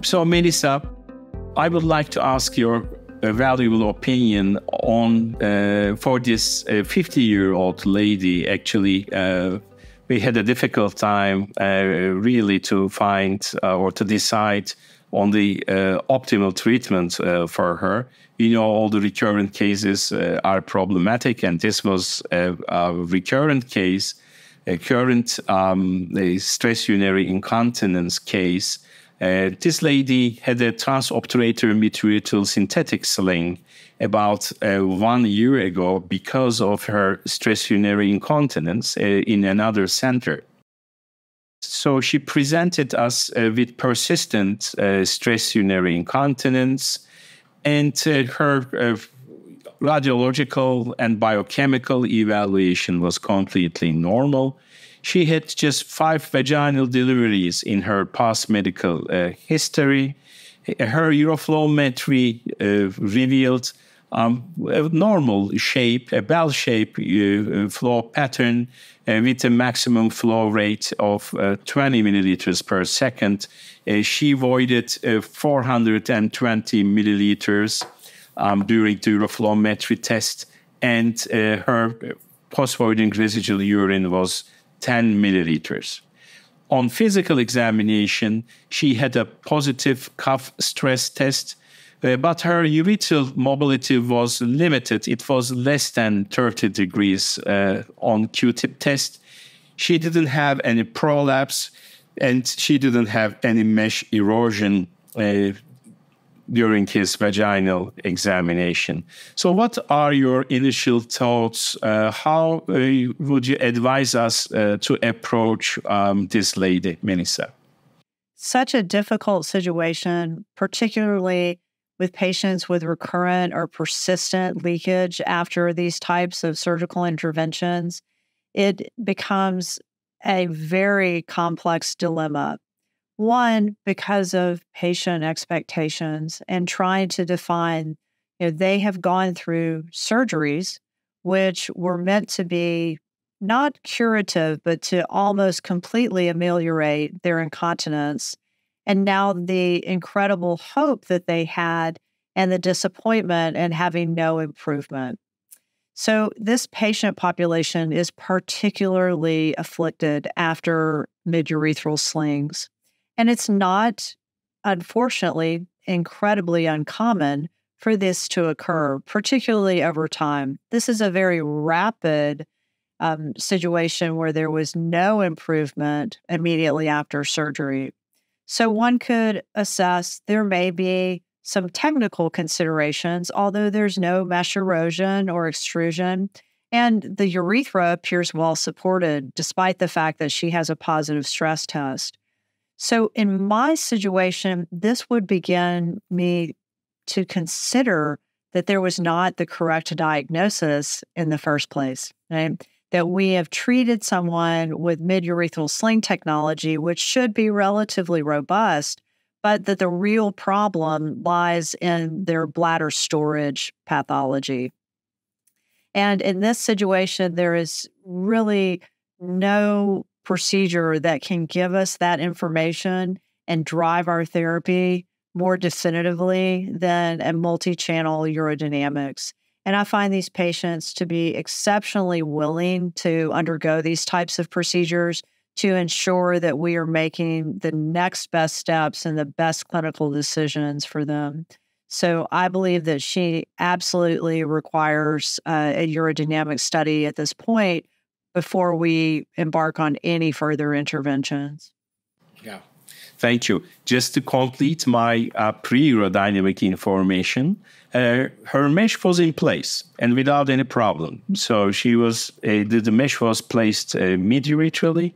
So, Melissa, I would like to ask your valuable opinion on for this 50-year-old lady. Actually, we had a difficult time really to find or to decide on the optimal treatment for her. You know, all the recurrent cases are problematic, and this was a recurrent case, a current stress urinary incontinence case. This lady had a transobturator mid-urethral synthetic sling about 1 year ago because of her stress urinary incontinence in another center. So she presented us with persistent stress urinary incontinence, and her radiological and biochemical evaluation was completely normal. She had just 5 vaginal deliveries in her past medical history. Her uroflowmetry revealed a normal shape, a bell-shaped flow pattern with a maximum flow rate of 20 milliliters per second. She voided 420 milliliters during the uroflowmetry test, and her post-voiding residual urine was 10 milliliters. On physical examination, she had a positive cuff stress test, but her urethral mobility was limited. It was less than 30 degrees on Q-tip test. She didn't have any prolapse, and she didn't have any mesh erosion during his vaginal examination. So what are your initial thoughts? How would you advise us to approach this lady, Melissa? Such a difficult situation, particularly with patients with recurrent or persistent leakage after these types of surgical interventions. It becomes a very complex dilemma. One, because of patient expectations and trying to define, they have gone through surgeries which were meant to be not curative, but to almost completely ameliorate their incontinence. And now the incredible hope that they had and the disappointment in having no improvement. So this patient population is particularly afflicted after mid-urethral slings. And it's not, unfortunately, incredibly uncommon for this to occur, particularly over time. This is a very rapid situation where there was no improvement immediately after surgery. So one could assess there may be some technical considerations, although there's no mesh erosion or extrusion, and the urethra appears well supported, despite the fact that she has a positive stress test. So in my situation, this would begin me to consider that there was not the correct diagnosis in the first place, right? That we have treated someone with mid-urethral sling technology, which should be relatively robust, but that the real problem lies in their bladder storage pathology. And in this situation, there is really no procedure that can give us that information and drive our therapy more definitively than a multi-channel urodynamics. And I find these patients to be exceptionally willing to undergo these types of procedures to ensure that we are making the next best steps and the best clinical decisions for them. So I believe that she absolutely requires a urodynamic study at this point before we embark on any further interventions. Yeah, thank you. Just to complete my pre-urodynamic information, her mesh was in place and without any problem. So she was the mesh was placed mid-uretrally,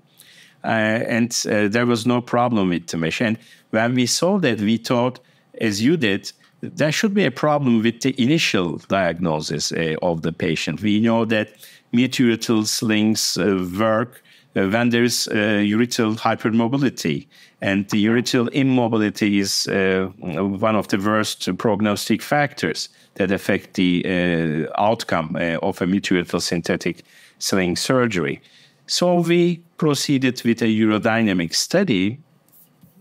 and there was no problem with the mesh. And when we saw that, we thought, as you did, there should be a problem with the initial diagnosis of the patient. We know that mid-urethral slings work when there's urethral hypermobility. And the urethral immobility is one of the worst prognostic factors that affect the outcome of a mid-urethral synthetic sling surgery. So we proceeded with a urodynamic study,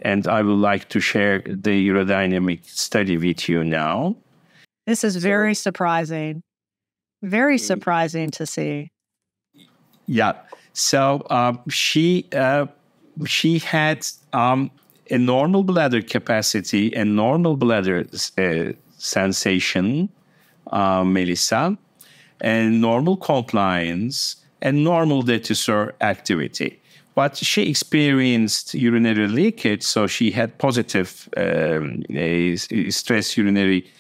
and I would like to share the urodynamic study with you now. This is very surprising. Very surprising to see. Yeah. So she had a normal bladder capacity and normal bladder sensation, Melissa, and normal compliance and normal detusor activity. But she experienced urinary leakage, so she had positive stress urinary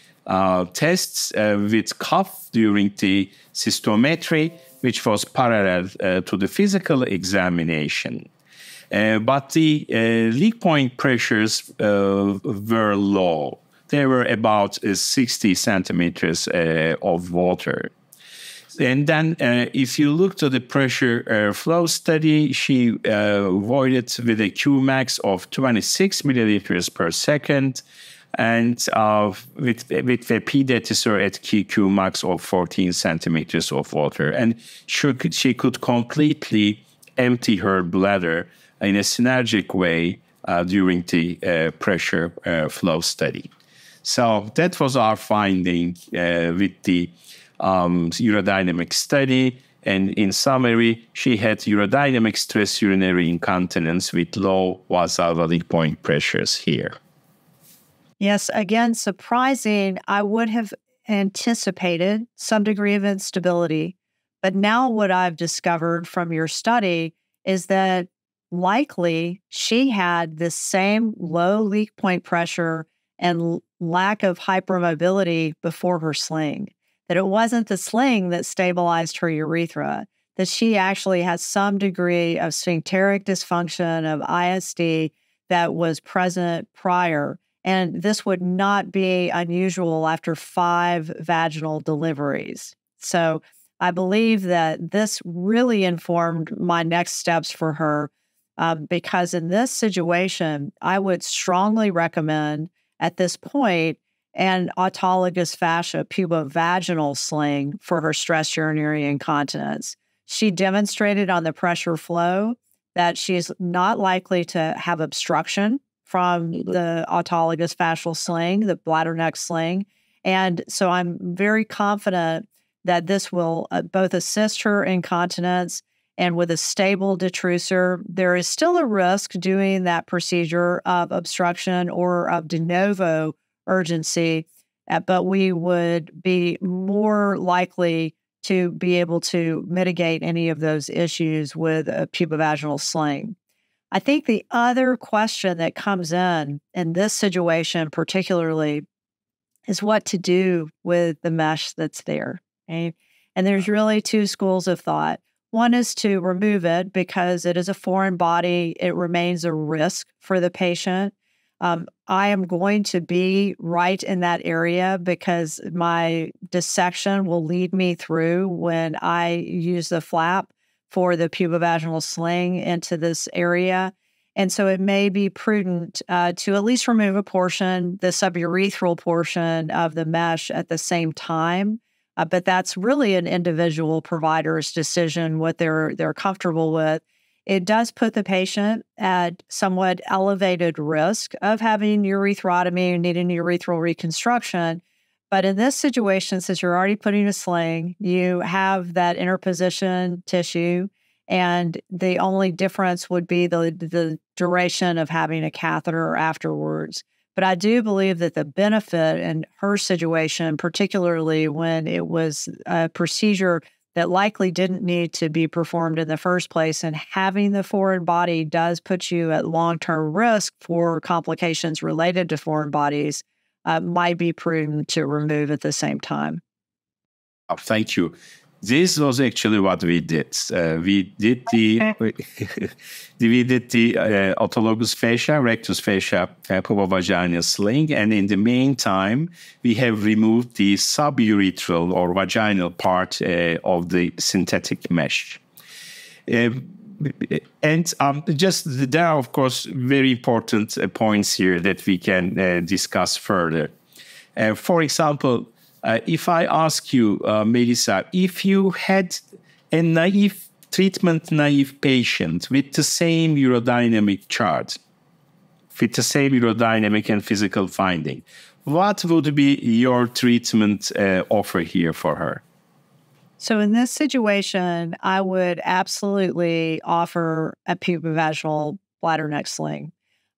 tests with cough during the cystometry, which was parallel to the physical examination. But the leak point pressures were low. They were about 60 centimeters of water. And then if you look to the pressure flow study, she voided with a Qmax of 26 milliliters per second and with a P detusor at Qmax of 14 centimeters of water. And she could completely empty her bladder in a synergic way during the pressure flow study. So that was our finding with the urodynamic study. And in summary, she had urodynamic stress urinary incontinence with low Valsalva leak point pressures here. Yes, again, surprising. I would have anticipated some degree of instability. But now what I've discovered from your study is that likely she had the same low leak point pressure and lack of hypermobility before her sling, that it wasn't the sling that stabilized her urethra, that she actually has some degree of sphincteric dysfunction of ISD that was present prior. And this would not be unusual after 5 vaginal deliveries. So I believe that this really informed my next steps for her, because in this situation, I would strongly recommend at this point an autologous fascia pubovaginal sling for her stress urinary incontinence. She demonstrated on the pressure flow that she's not likely to have obstruction from the autologous fascial sling, the bladder neck sling. And so I'm very confident that this will both assist her incontinence and with a stable detrusor. There is still a risk doing that procedure of obstruction or of de novo urgency, but we would be more likely to be able to mitigate any of those issues with a pubovaginal sling. I think the other question that comes in this situation particularly is what to do with the mesh that's there. Okay? And there's really 2 schools of thought. One is to remove it because it is a foreign body. It remains a risk for the patient. I am going to be right in that area because my dissection will lead me through when I use the flap for the pubovaginal sling into this area. And so it may be prudent to at least remove a portion, the suburethral portion of the mesh at the same time. But that's really an individual provider's decision, what they're comfortable with. It does put the patient at somewhat elevated risk of having urethrotomy and needing urethral reconstruction. But in this situation, since you're already putting a sling, you have that interposition tissue, and the only difference would be the duration of having a catheter afterwards. But I do believe that the benefit in her situation, particularly when it was a procedure that likely didn't need to be performed in the first place, and having the foreign body does put you at long-term risk for complications related to foreign bodies, might be prudent to remove at the same time. Thank you. This was actually what we did. We did the autologous fascia, rectus fascia, pubovaginal sling, and in the meantime, we have removed the suburethral or vaginal part of the synthetic mesh. And just there are, of course, very important points here that we can discuss further. For example, if I ask you, Melissa, if you had a treatment-naive patient with the same urodynamic chart, with the same urodynamic and physical finding. What would be your treatment offer here for her? So in this situation, I would absolutely offer a pubovaginal bladder neck sling.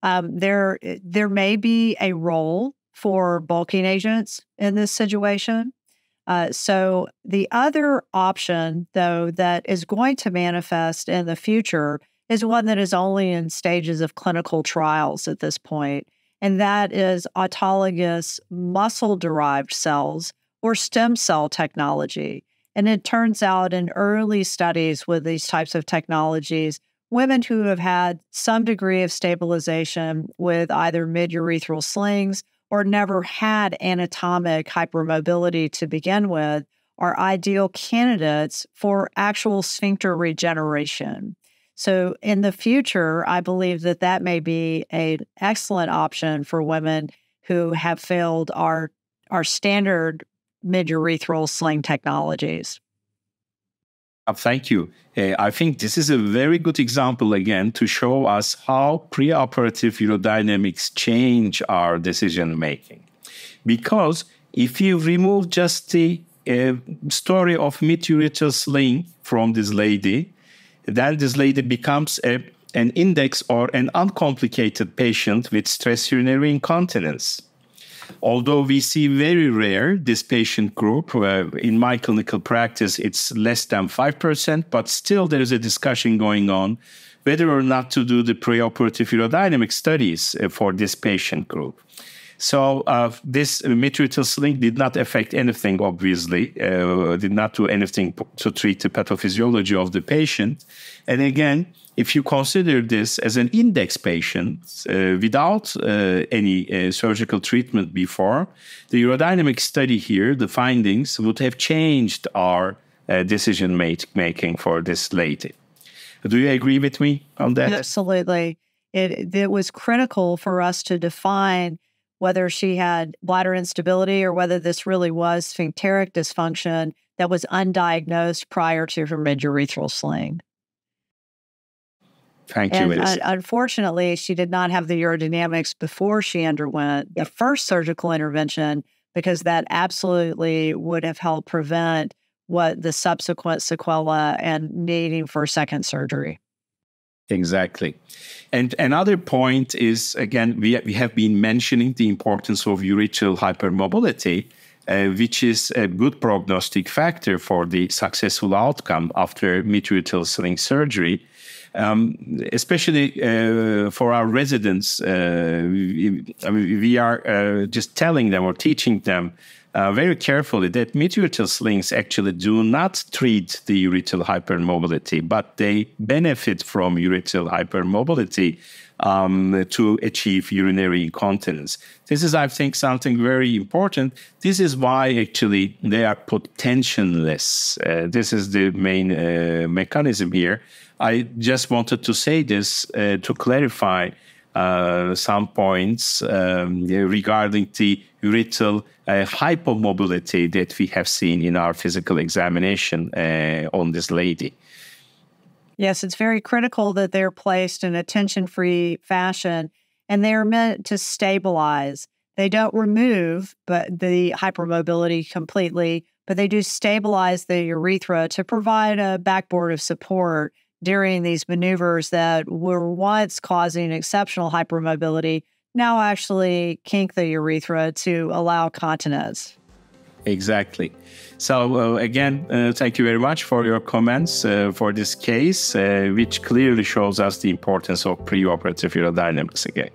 There may be a role for bulking agents in this situation. So the other option, though, that is going to manifest in the future is one that is only in stages of clinical trials at this point, and that is autologous muscle-derived cells or stem cell technology. And it turns out in early studies with these types of technologies, women who have had some degree of stabilization with either mid-urethral slings or never had anatomic hypermobility to begin with are ideal candidates for actual sphincter regeneration. So in the future, I believe that that may be an excellent option for women who have failed our standard mid-urethral sling technologies. Thank you. I think this is a very good example, again, to show us how preoperative urodynamics change our decision-making. Because if you remove just the story of mid-urethral sling from this lady, then this lady becomes an index or an uncomplicated patient with stress urinary incontinence. Although we see very rare this patient group, in my clinical practice, it's less than 5%, but still there is a discussion going on whether or not to do the preoperative urodynamic studies for this patient group. So this mid-urethral sling did not affect anything, obviously, did not do anything to treat the pathophysiology of the patient. And again, if you consider this as an index patient without any surgical treatment before, the urodynamic study here, the findings, would have changed our decision-making for this lady. Do you agree with me on that? Absolutely. It was critical for us to define whether she had bladder instability or whether this really was sphincteric dysfunction that was undiagnosed prior to her mid-urethral sling. Thank you. And unfortunately, she did not have the urodynamics before she underwent the first surgical intervention, because that absolutely would have helped prevent what the subsequent sequela and needing for second surgery. Exactly. And another point is, again, we have been mentioning the importance of urethral hypermobility, which is a good prognostic factor for the successful outcome after mid-urethral sling surgery. Especially for our residents, we are just telling them or teaching them very carefully that mid-urethral slings actually do not treat the urethral hypermobility, but they benefit from urethral hypermobility to achieve urinary incontinence. This is, I think, something very important. This is why actually they are potentialless. This is the main mechanism here. I just wanted to say this to clarify some points regarding the urethral hypomobility that we have seen in our physical examination on this lady. Yes, it's very critical that they're placed in a tension-free fashion, and they're meant to stabilize. They don't remove the hypermobility completely, but they do stabilize the urethra to provide a backboard of support during these maneuvers that were once causing exceptional hypermobility, now actually kink the urethra to allow continence. Exactly. So again, thank you very much for your comments for this case, which clearly shows us the importance of preoperative urodynamics again.